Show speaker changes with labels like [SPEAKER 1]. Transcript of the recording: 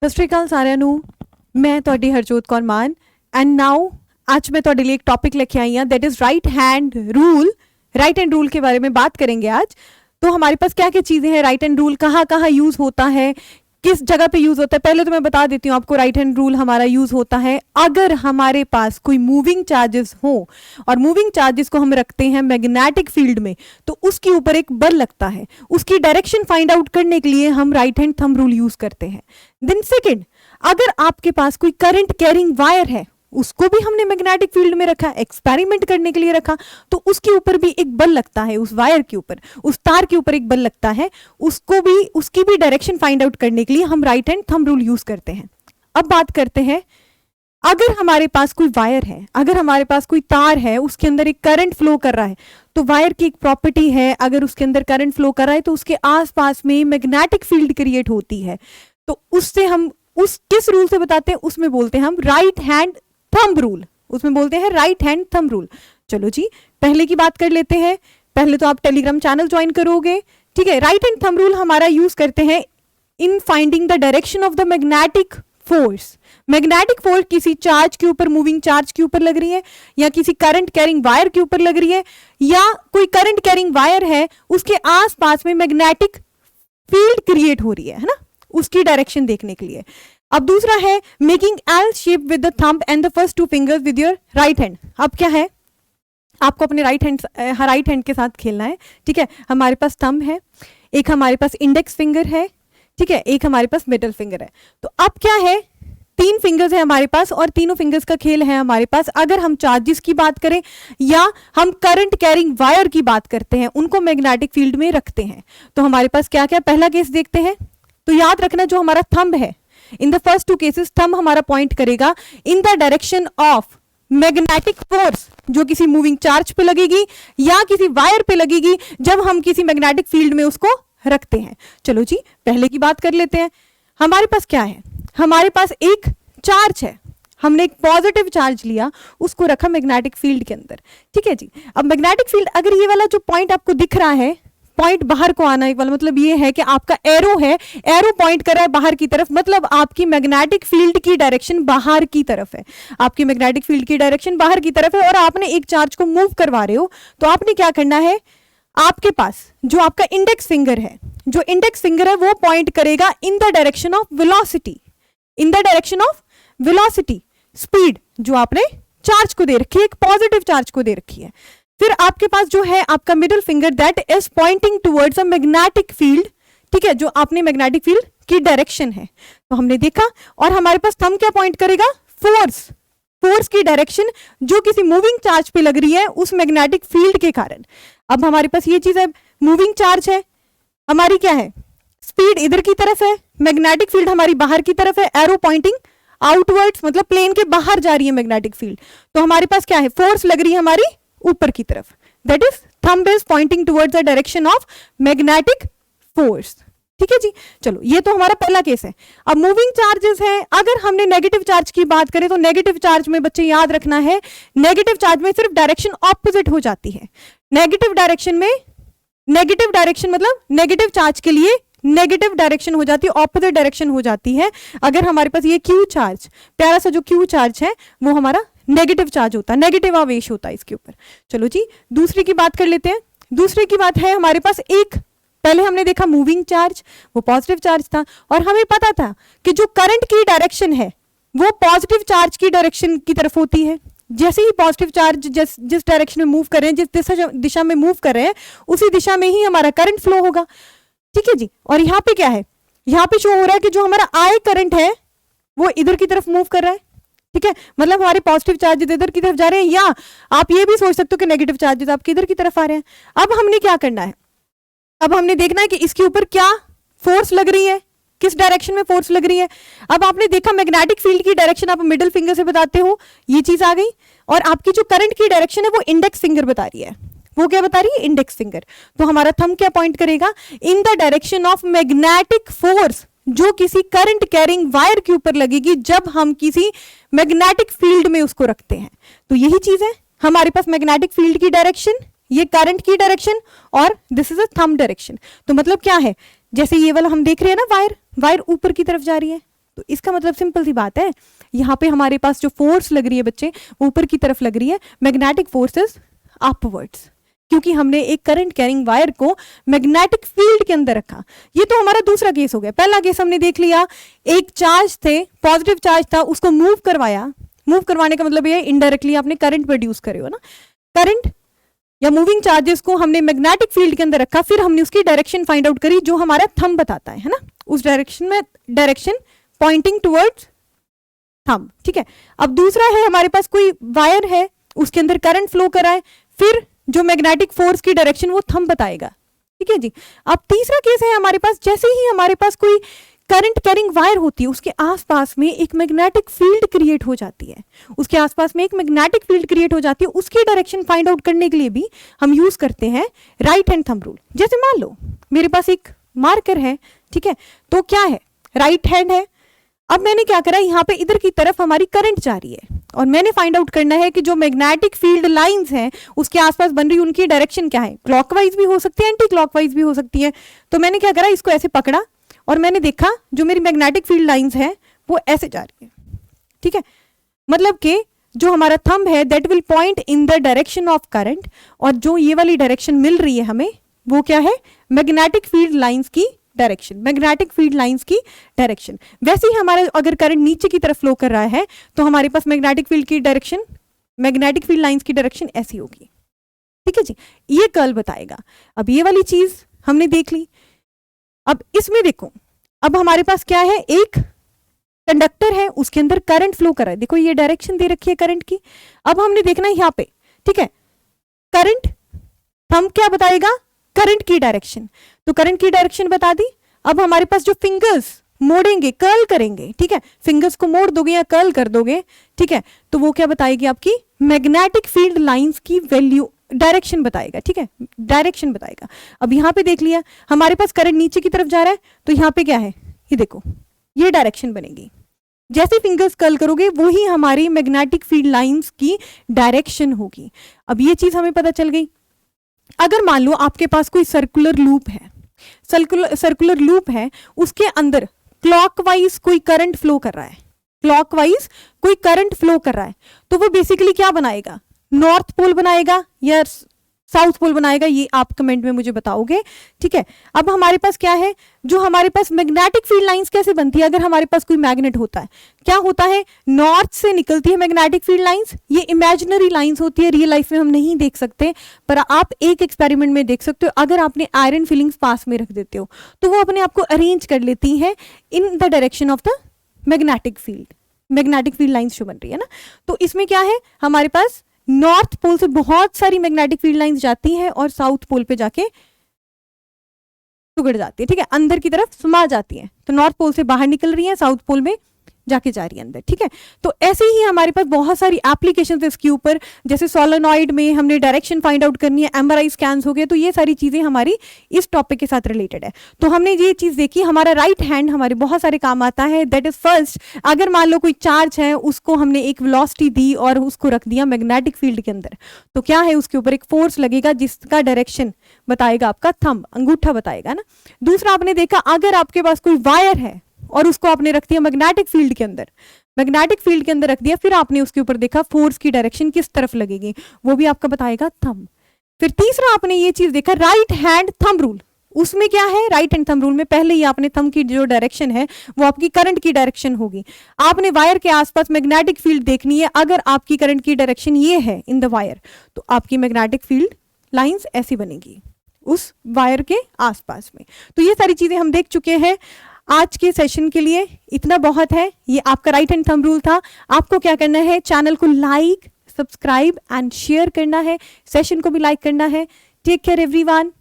[SPEAKER 1] ਸਤਿ ਸ਼੍ਰੀ ਅਕਾਲ ਸਾਰਿਆਂ ਨੂੰ। ਮੈਂ ਤੁਹਾਡੀ ਹਰਜੋਤ ਕੌਰ ਮਾਨ ਐਂਡ नाउ आज मैं ਤੁਹਾਡੇ लिए एक टॉपिक लेके आई हूँ that is right hand rule. Right hand rule के बारे में बात करेंगे आज। तो हमारे पास क्या क्या चीजें हैं, राइट हैंड रूल कहाँ कहाँ यूज होता है, किस जगह पे यूज होता है। पहले तो मैं बता देती हूँ आपको, राइट हैंड रूल हमारा यूज होता है अगर हमारे पास कोई मूविंग चार्जेस हो और मूविंग चार्जेस को हम रखते हैं मैग्नेटिक फील्ड में, तो उसके ऊपर एक बल लगता है। उसकी डायरेक्शन फाइंड आउट करने के लिए हम right hand thumb rule use करते हैं। देन सेकेंड, अगर आपके पास कोई करंट कैरिंग वायर है, उसको भी हमने मैग्नेटिक फील्ड में रखा, एक्सपेरिमेंट करने के लिए रखा, तो उसके ऊपर भी एक बल लगता है, उस वायर के ऊपर, उस तार के ऊपर एक बल लगता है। उसको भी, उसकी भी डायरेक्शन फाइंड आउट करने के लिए हम right hand thumb rule use करते हैं। अब बात करते हैं, अगर हमारे पास कोई वायर है, अगर हमारे पास कोई तार है, उसके अंदर एक करंट फ्लो कर रहा है, तो वायर की एक प्रॉपर्टी है, अगर उसके अंदर करंट फ्लो कर रहा है तो उसके आसपास में मैग्नेटिक फील्ड क्रिएट होती है। तो उससे हम उस किस रूल से बताते हैं, उसमें बोलते हैं हम राइट हैंड थंब रूल, उसमें बोलते हैं राइट हैंड थंब रूल। चलो जी, पहले की बात कर लेते हैं। पहले तो आप टेलीग्राम चैनल ज्वाइन करोगे, ठीक है। राइट हैंड थंब रूल हमारा यूज करते हैं in finding the direction of the magnetic force. Magnetic force किसी चार्ज के ऊपर, मूविंग चार्ज के ऊपर लग रही है, या किसी करंट कैरिंग वायर के ऊपर लग रही है, या कोई करंट कैरिंग वायर है, उसके आसपास में मैग्नेटिक फील्ड क्रिएट हो रही है ना, उसकी डायरेक्शन देखने के लिए। अब दूसरा है making L shape with the thumb and the first two fingers with your right hand. अब क्या है, आपको अपने राइट हैंड के साथ खेलना है, ठीक है। हमारे पास थंब है, एक हमारे पास इंडेक्स फिंगर है, ठीक है, एक हमारे पास मिडल फिंगर है। तो अब क्या है, तीन फिंगर्स है हमारे पास और तीनों फिंगर्स का खेल है हमारे पास। अगर हम चार्जेस की बात करें या हम करंट कैरिंग वायर की बात करते हैं, उनको मैग्नेटिक फील्ड में रखते हैं, तो हमारे पास क्या क्या, पहला केस देखते हैं। तो याद रखना, जो हमारा थंब है, in the first two cases thumb हमारा पॉइंट करेगा in the direction of magnetic force, जो किसी मूविंग चार्ज पे लगेगी या किसी वायर पे लगेगी जब हम किसी मैग्नेटिक फील्ड में उसको रखते हैं। चलो जी, पहले की बात कर लेते हैं। हमारे पास क्या है, हमारे पास एक चार्ज है, हमने एक पॉजिटिव चार्ज लिया, उसको रखा मैग्नेटिक फील्ड के अंदर, ठीक है जी। अब मैग्नेटिक फील्ड, अगर ये वाला जो पॉइंट आपको दिख रहा है, पॉइंट बाहर को आना, एक वाला मतलब ये है कि आपका एरो है, एरो पॉइंट कर रहा है बाहर की तरफ, मतलब आपकी मैग्नेटिक फील्ड की डायरेक्शन बाहर की तरफ है, आपकी मैग्नेटिक फील्ड की डायरेक्शन बाहर की तरफ है, और आपने एक चार्ज को मूव करवा रहे हो। तो आपने क्या करना है, आपके पास जो आपका इंडेक्स फिंगर है, जो इंडेक्स फिंगर है वो पॉइंट करेगा in the direction of velocity, in the direction of velocity, speed जो आपने चार्ज को दे रखी है, एक पॉजिटिव चार्ज को दे रखी है। फिर आपके पास जो है आपका middle finger, that is pointing towards a magnetic field, ठीक है, जो आपने मैग्नेटिक फील्ड की डायरेक्शन है। तो हमने देखा, और हमारे पास थंब क्या पॉइंट करेगा, फोर्स, फोर्स की डायरेक्शन जो किसी मूविंग चार्ज पे लग रही है उस मैग्नेटिक फील्ड के कारण। अब हमारे पास ये चीज है, मूविंग चार्ज है, हमारी क्या है, स्पीड इधर की तरफ है, मैग्नेटिक फील्ड हमारी बाहर की तरफ है, एरो पॉइंटिंग आउटवर्ड्स, मतलब प्लेन के बाहर जा रही है मैग्नेटिक फील्ड। तो हमारे पास क्या है, फोर्स लग रही है हमारी ऊपर की तरफ, that is thumb is pointing towards the direction of magnetic force, ठीक है जी। चलो, ये तो हमारा पहला केस है। अब मूविंग चार्जेस है, अगर हमने नेगेटिव चार्ज की बात करें तो नेगेटिव चार्ज में बच्चे याद रखना है, नेगेटिव चार्ज में सिर्फ डायरेक्शन ऑपोजिट हो जाती है। नेगेटिव डायरेक्शन में, नेगेटिव डायरेक्शन मतलब नेगेटिव चार्ज के लिए नेगेटिव डायरेक्शन हो जाती है, ऑपोजिट डायरेक्शन हो जाती है। अगर हमारे पास ये क्यू चार्ज, प्यारा सा जो क्यू चार्ज है, वो हमारा नेगेटिव चार्ज होता है, नेगेटिव आवेश होता है इसके ऊपर। चलो जी, दूसरी की बात कर लेते हैं। दूसरे की बात है, हमारे पास एक, पहले हमने देखा मूविंग चार्ज, वो पॉजिटिव चार्ज था, और हमें पता था कि जो करंट की डायरेक्शन है वो पॉजिटिव चार्ज की डायरेक्शन की तरफ होती है। जैसे ही पॉजिटिव चार्ज जिस डायरेक्शन में मूव कर रहे हैं, जिस दिशा में मूव कर रहे हैं, उसी दिशा में ही हमारा करंट फ्लो होगा, ठीक है जी। और यहाँ पे क्या है, यहाँ पे शो हो रहा है कि जो हमारा आई करंट है वो इधर की तरफ मूव कर रहा है, ठीक है, मतलब हमारे पॉजिटिव चार्जेस इधर की तरफ जा रहे हैं, या आप ये भी सोच सकते हो कि नेगेटिव चार्जेस आपके इधर की तरफ आ रहे हैं। अब हमने क्या करना है, अब हमने देखना है कि इसके ऊपर क्या फोर्स लग रही है, किस डायरेक्शन में फोर्स लग रही है। अब आपने देखा मैग्नेटिक फील्ड की डायरेक्शन आप मिडिल फिंगर से बताते हो, ये चीज आ गई, और आपकी जो करंट की डायरेक्शन है वो इंडेक्स फिंगर बता रही है, वो क्या बता रही है, इंडेक्स फिंगर। तो हमारा थंब क्या पॉइंट करेगा, in the direction of magnetic force, जो किसी करंट कैरिंग वायर के ऊपर लगेगी जब हम किसी मैग्नेटिक फील्ड में उसको रखते हैं। तो यही चीज है, हमारे पास मैग्नेटिक फील्ड की डायरेक्शन, ये करंट की डायरेक्शन, और this is a thumb direction. तो मतलब क्या है, जैसे ये वाला हम देख रहे हैं ना, वायर ऊपर की तरफ जा रही है, तो इसका मतलब सिंपल सी बात है, यहाँ पे हमारे पास जो फोर्स लग रही है बच्चे वो ऊपर की तरफ लग रही है, मैग्नेटिक फोर्सेस अपवर्ड्स, क्योंकि हमने एक करंट कैरिंग वायर को मैग्नेटिक फील्ड के अंदर रखा। ये तो हमारा दूसरा केस हो गया। पहला केस हमने देख लिया, एक चार्ज थे, पॉजिटिव चार्ज था, उसको मूव करवाया। मूव करवाने का मतलब ये इनडायरेक्टली आपने करंट प्रोड्यूस करे हो ना, करंट या मूविंग चार्जेस को हमने मैग्नेटिक फील्ड के अंदर रखा, फिर हमने उसकी डायरेक्शन फाइंड आउट करी जो हमारा थंब बताता है ना, उस डायरेक्शन में, डायरेक्शन पॉइंटिंग टुवर्ड्स थंब। ठीक है, अब दूसरा है हमारे पास कोई वायर है, उसके अंदर करंट फ्लो करा है, फिर जो मैग्नेटिक फोर्स की डायरेक्शन वो थंब बताएगा। ठीक है जी। अब तीसरा केस है हमारे पास, जैसे ही हमारे पास कोई करंट कैरिंग वायर होती है उसके आसपास में एक मैग्नेटिक फील्ड क्रिएट हो जाती है, उसके आसपास में एक मैग्नेटिक फील्ड क्रिएट हो जाती है, उसकी डायरेक्शन फाइंड आउट करने के लिए भी हम यूज करते हैं राइट हैंड थंब रूल। जैसे मान लो मेरे पास एक मार्कर है, ठीक है, तो क्या है, राइट हैंड है। अब मैंने क्या करा, यहाँ पे इधर की तरफ हमारी करंट जा रही है और मैंने फाइंड आउट करना है कि जो मैग्नेटिक फील्ड लाइंस हैं उसके आसपास बन रही उनकी डायरेक्शन क्या है, क्लॉकवाइज भी हो सकती है, एंटी क्लॉकवाइज भी हो सकती है। तो मैंने क्या करा, इसको ऐसे पकड़ा और मैंने देखा जो मेरी मैग्नेटिक फील्ड लाइंस है वो ऐसे जा रही है। ठीक है, मतलब कि जो हमारा थंब है that will point in the direction of current, और जो ये वाली डायरेक्शन मिल रही है हमें वो क्या है, मैग्नेटिक फील्ड लाइंस की डायरेक्शन, मैग्नेटिक फील्ड लाइंस की डायरेक्शन। वैसे ही हमारे अगर करंट नीचे की तरफ फ्लो कर रहा है तो हमारे पास मैग्नेटिक फील्ड की डायरेक्शन, मैग्नेटिक फील्ड लाइंस की डायरेक्शन ऐसी होगी। ठीक है जी, ये कर्ल बताएगा। अब ये वाली चीज हमने देख ली। अब इसमें देखो, अब हमारे पास क्या है, एक कंडक्टर है, उसके अंदर करंट फ्लो कर रहा है। देखो ये डायरेक्शन दे रखी है करंट की। अब हमने देखना है यहाँ पे, ठीक है, करंट, थंब क्या बताएगा, करंट की डायरेक्शन, तो करंट की डायरेक्शन बता दी। अब हमारे पास जो फिंगर्स मोड़ेंगे, कर्ल करेंगे, ठीक है, फिंगर्स को मोड़ दोगे या कर्ल कर दोगे, ठीक है, तो वो क्या बताएगी, आपकी मैग्नेटिक फील्ड लाइंस की वैल्यू, डायरेक्शन बताएगा। ठीक है, डायरेक्शन बताएगा। अब यहां पे देख लिया हमारे पास करंट नीचे की तरफ जा रहा है, तो यहां पे क्या है, ये देखो, ये डायरेक्शन बनेगी। जैसे फिंगर्स कर्ल करोगे वही हमारी मैग्नेटिक फील्ड लाइंस की डायरेक्शन होगी। अब ये चीज हमें पता चल गई। अगर मान लो आपके पास कोई सर्कुलर लूप है, सर्कुलर लूप है, उसके अंदर क्लॉकवाइज कोई करंट फ्लो कर रहा है, क्लॉकवाइज कोई करंट फ्लो कर रहा है, तो वो बेसिकली क्या बनाएगा, नॉर्थ पोल बनाएगा या साउथ पोल बनाएगा, ये आप कमेंट में मुझे बताओगे। ठीक है, अब हमारे पास क्या है, जो हमारे पास मैग्नेटिक फील्ड लाइंस कैसे बनती है, अगर हमारे पास कोई मैग्नेट होता है, क्या होता है, नॉर्थ से निकलती है मैग्नेटिक फील्ड लाइंस। ये इमेजिनरी लाइंस होती है, रियल लाइफ में हम नहीं देख सकते, पर आप एक एक्सपेरिमेंट में देख सकते हो। अगर आपने आयरन फिलिंग्स पास में रख देते हो तो वो अपने आप को अरेंज कर लेती है in the direction of the magnetic field, magnetic field lines जो बन रही है ना। तो इसमें क्या है, हमारे पास नॉर्थ पोल से बहुत सारी मैग्नेटिक फील्ड लाइंस जाती हैं और साउथ पोल पे जाके टुकड़ जाती है। ठीक है, अंदर की तरफ समा जाती है, तो नॉर्थ पोल से बाहर निकल रही है, साउथ पोल में जाके जा रही है अंदर। ठीक है, तो ऐसे ही हमारे पास बहुत सारी एप्लीकेशंस है इसके ऊपर, जैसे सोलेनॉइड में हमने डायरेक्शन फाइंड आउट करनी है, एमआरआई स्कैन्स हो गए, तो ये सारी चीजें हमारी इस टॉपिक के साथ रिलेटेड है। तो हमने ये चीज देखी, हमारा राइट हैंड हमारे बहुत सारे काम आता है। दैट इज फर्स्ट, अगर मान लो कोई चार्ज है, उसको हमने एक वेलोसिटी दी और उसको रख दिया मैग्नेटिक फील्ड के अंदर, तो क्या है, उसके ऊपर एक फोर्स लगेगा जिसका डायरेक्शन बताएगा आपका थंब, अंगूठा बताएगा ना। दूसरा आपने देखा, अगर आपके पास कोई वायर है और उसको आपने रख दिया मैग्नेटिक फील्ड के अंदर, मैग्नेटिक फील्ड के अंदर रख दिया, फिर आपने उसके ऊपर देखा फोर्स की डायरेक्शन किस तरफ लगेगी, वो भी आपका बताएगा थंब। फिर तीसरा आपने ये चीज देखा, राइट हैंड थंब रूल। उसमें क्या है, राइट हैंड थंब रूल में पहले ही आपने थंब की जो डायरेक्शन है वो आपकी करंट की डायरेक्शन होगी। आपने वायर के आसपास मैग्नेटिक फील्ड देखनी है, अगर आपकी करंट की डायरेक्शन ये है इन द वायर, तो आपकी मैग्नेटिक फील्ड लाइंस ऐसी बनेगी उस वायर के आसपास में। तो ये सारी चीजें हम देख चुके हैं। आज के सेशन के लिए इतना बहुत है। ये आपका राइट हैंड थंब रूल था। आपको क्या करना है, चैनल को लाइक, सब्सक्राइब एंड शेयर करना है, सेशन को भी लाइक करना है। Take care everyone.